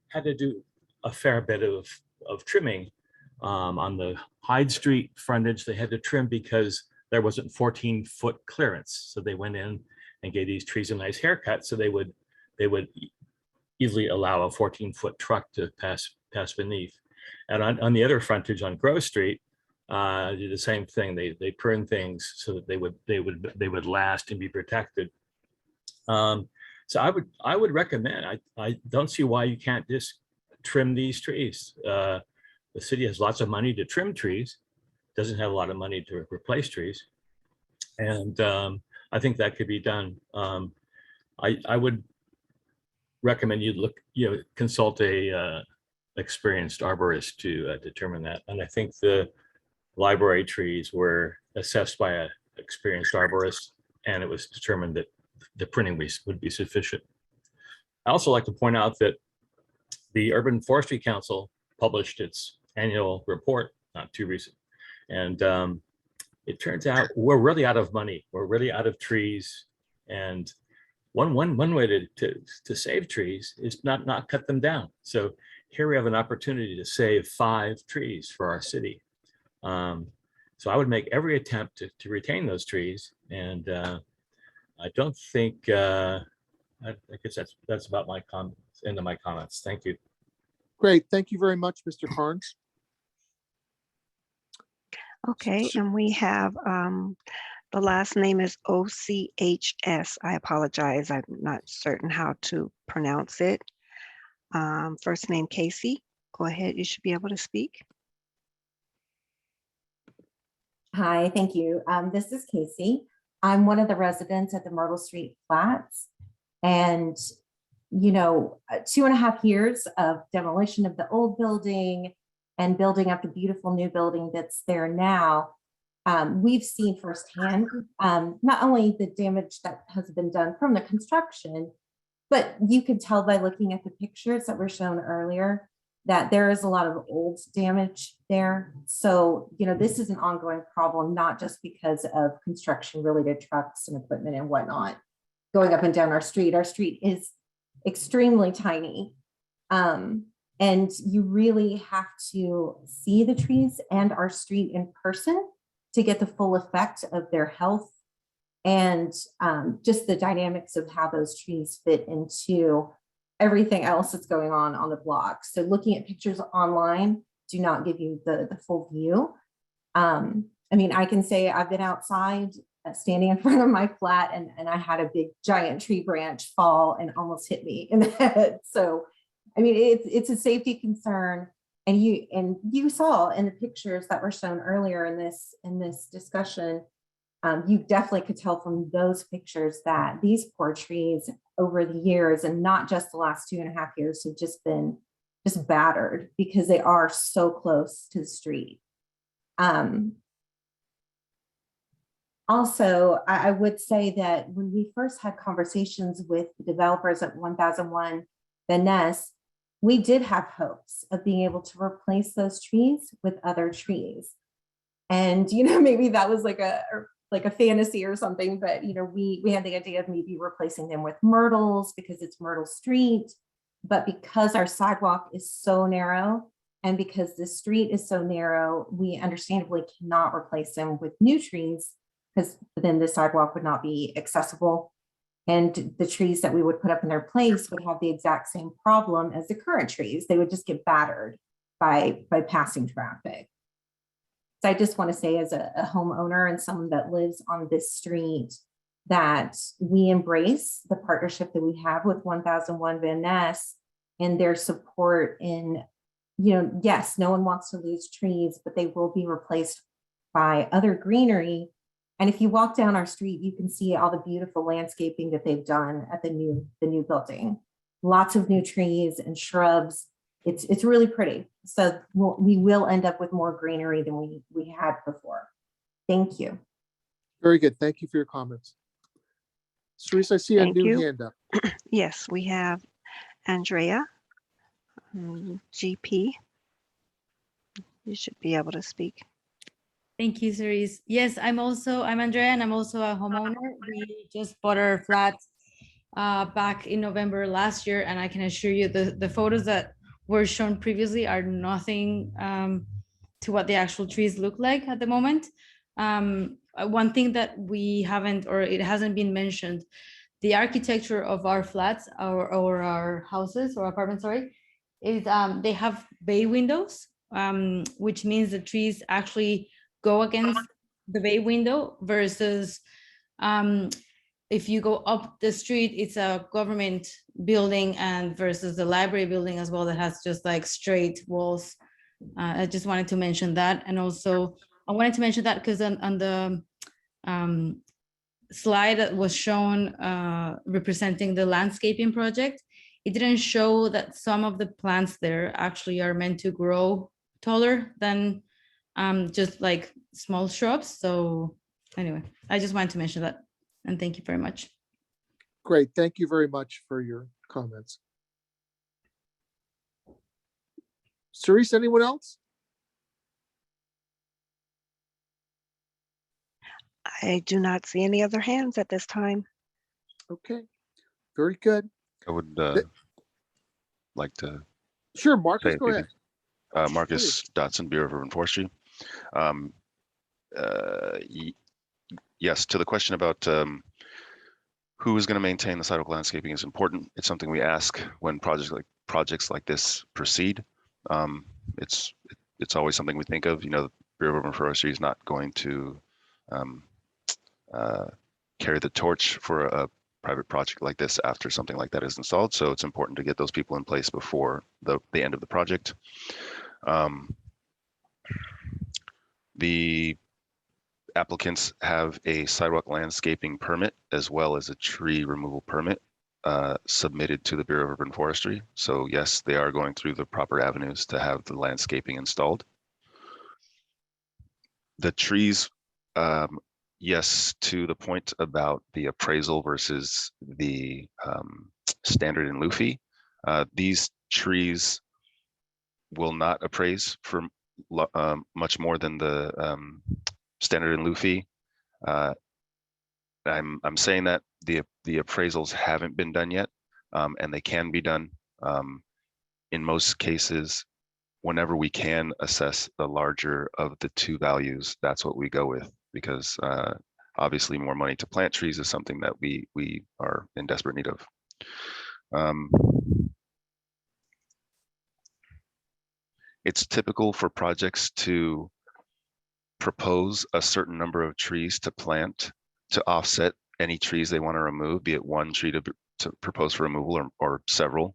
had to do a fair bit of trimming on the Hyde Street frontage. They had to trim because there wasn't 14-foot clearance. So they went in and gave these trees a nice haircut so they would easily allow a 14-foot truck to pass beneath. And on the other frontage on Grove Street, did the same thing. They pruned things so that they would last and be protected. So I would recommend. I don't see why you can't just trim these trees. The city has lots of money to trim trees, doesn't have a lot of money to replace trees, and I think that could be done. I would recommend you consult a experienced arborist to determine that. And I think the library trees were assessed by an experienced arborist, and it was determined that the pruning would be sufficient. I also like to point out that the Urban Forestry Council published its annual report, not too recent. And it turns out we're really out of money. We're really out of trees. And one way to save trees is not cut them down. So here we have an opportunity to save 5 trees for our city. So I would make every attempt to retain those trees. And I don't think, I guess that's about my comments, end of my comments. Thank you. Great. Thank you very much, Mr. Carnes. Okay, and we have the last name is OCHS. I apologize. I'm not certain how to pronounce it. First name Casey. Go ahead. You should be able to speak. Hi, thank you. This is Casey. I'm one of the residents at the Myrtle Street Flats. And, 2.5 years of demolition of the old building and building up the beautiful new building that's there now, we've seen firsthand not only the damage that has been done from the construction, but you could tell by looking at the pictures that were shown earlier that there is a lot of old damage there. So, this is an ongoing problem, not just because of construction related trucks and equipment and whatnot going up and down our street. Our street is extremely tiny. And you really have to see the trees and our street in person to get the full effect of their health and just the dynamics of how those trees fit into everything else that's going on the block. So looking at pictures online do not give you the full view. I can say I've been outside standing in front of my flat and I had a big giant tree branch fall and almost hit me in the head. So it's a safety concern, and you saw in the pictures that were shown earlier in this discussion, you definitely could tell from those pictures that these poor trees over the years, and not just the last 2.5 years, have just been battered because they are so close to the street. Also, I would say that when we first had conversations with the developers at 1001 Van Ness, we did have hopes of being able to replace those trees with other trees. And, maybe that was like a fantasy or something, but, we had the idea of maybe replacing them with myrtles because it's Myrtle Street. But because our sidewalk is so narrow And because the street is so narrow, we understandably cannot replace them with new trees because then the sidewalk would not be accessible. And the trees that we would put up in their place would have the exact same problem as the current trees. They would just get battered by passing traffic. So I just want to say, as a homeowner and someone that lives on this street, that we embrace the partnership that we have with 1001 Van Ness and their support in, yes, no one wants to lose trees, but they will be replaced by other greenery. And if you walk down our street, you can see all the beautiful landscaping that they've done at the new building. Lots of new trees and shrubs. It's really pretty. So we will end up with more greenery than we had before. Thank you. Very good. Thank you for your comments. Cerise, I see a Thank new you. hand up. Yes, we have Andrea, GP. You should be able to speak. Thank you, Cerise. Yes, I'm Andrea, and I'm also a homeowner. We just bought our flat back in November last year, and I can assure you the photos that were shown previously are nothing to what the actual trees look like at the moment. One thing that we haven't, or it hasn't been mentioned, the architecture of our flats or our houses or apartments, sorry, is they have bay windows, which means the trees actually go against the bay window versus if you go up the street, it's a government building, and versus the library building as well that has just like straight walls. I just wanted to mention that. And also I wanted to mention that because on the slide that was shown representing the landscaping project, it didn't show that some of the plants there actually are meant to grow taller than just like small shrubs. So anyway, I just wanted to mention that, and thank you very much. Great. Thank you very much for your comments. Cerise, anyone else? I do not see any other hands at this time. Okay, very good. I would like to Sure, Marcus, say go ahead. Marcus Dotson, Bureau of Urban Forestry. Yes, to the question about who is going to maintain the sidewalk landscaping is important. It's something we ask when projects like this proceed. It's always something we think of. The Bureau of Urban Forestry is not going to carry the torch for a private project like this after something like that is installed. So it's important to get those people in place before the end of the project. The applicants have a sidewalk landscaping permit as well as a tree removal permit submitted to the Bureau of Urban Forestry. So yes, they are going through the proper avenues to have the landscaping installed. The trees, yes, to the point about the appraisal versus the standard in Luffy, these trees will not appraise for much more than the standard in Luffy. I'm saying that the appraisals haven't been done yet, and they can be done. In most cases, whenever we can assess the larger of the two values, that's what we go with, because obviously more money to plant trees is something that we are in desperate need of. It's typical for projects to propose a certain number of trees to plant to offset any trees they want to remove, be it one tree to propose for removal or several.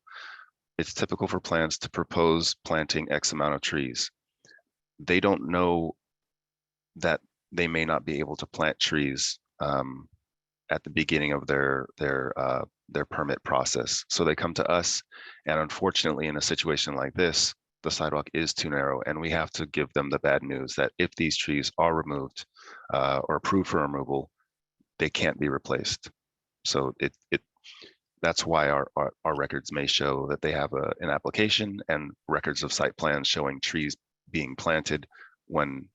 It's typical for plans to propose planting X amount of trees. They don't know that they may not be able to plant trees at the beginning of their permit process. So they come to us, and unfortunately, in a situation like this, the sidewalk is too narrow, and we have to give them the bad news that if these trees are removed or approved for removal, they can't be replaced. So that's why our records may show that they have an application and records of site plans showing trees being planted, when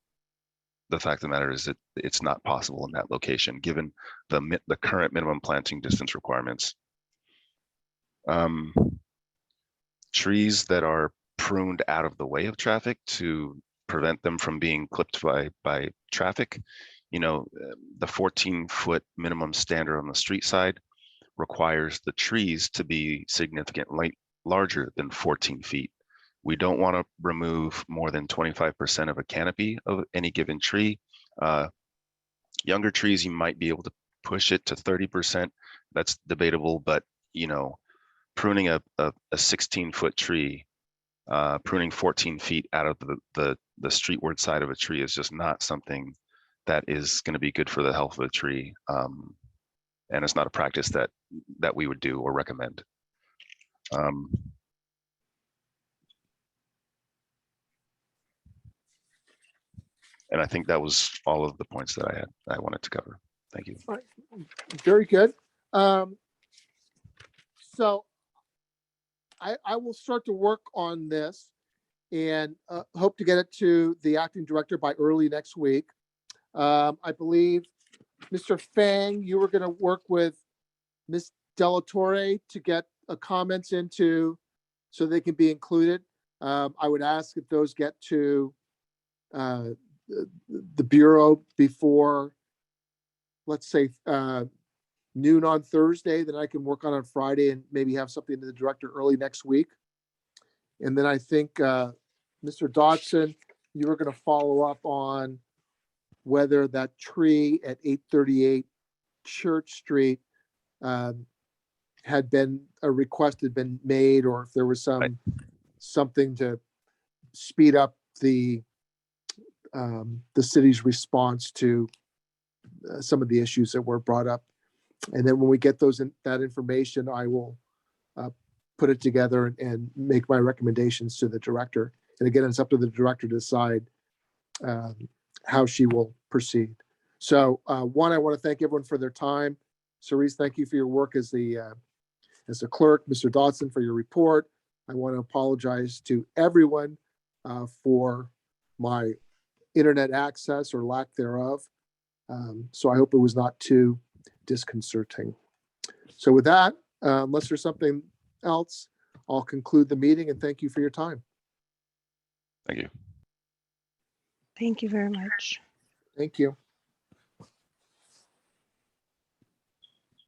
the fact of the matter is that it's not possible in that location, given the current minimum planting distance requirements. Trees that are pruned out of the way of traffic to prevent them from being clipped by traffic. You know, the 14-foot minimum standard on the street side requires the trees to be significantly larger than 14 feet. We don't want to remove more than 25% of a canopy of any given tree. Younger trees, you might be able to push it to 30%. That's debatable, but you know, pruning a 16-foot tree, pruning 14 feet out of the streetward side of a tree is just not something that is going to be good for the health of the tree. And it's not a practice that we would do or recommend. And I think that was all of the points that I wanted to cover. Thank you. All right. Very good. So I will start to work on this and hope to get it to the acting director by early next week. I believe, Mr. Fang, you were going to work with Ms. Delatorre to get comments into so they can be included. I would ask if those get to the Bureau before, let's say, noon on Thursday, then I can work on Friday and maybe have something to the director early next week. And then I think, Mr. Dodson, you were going to follow up on whether that tree at 838 Church Street had been a request had been made, or if there was something to speed up the city's response to some of the issues that were brought up. And then when we get that information, I will put it together and make my recommendations to the director. And again, it's up to the director to decide how she will proceed. So one, I want to thank everyone for their time. Cerise, thank you for your work as the clerk. Mr. Dodson, for your report. I want to apologize to everyone for my internet access or lack thereof. So I hope it was not too disconcerting. So with that, unless there's something else, I'll conclude the meeting and thank you for your time. Thank you. Thank you very much. Thank you.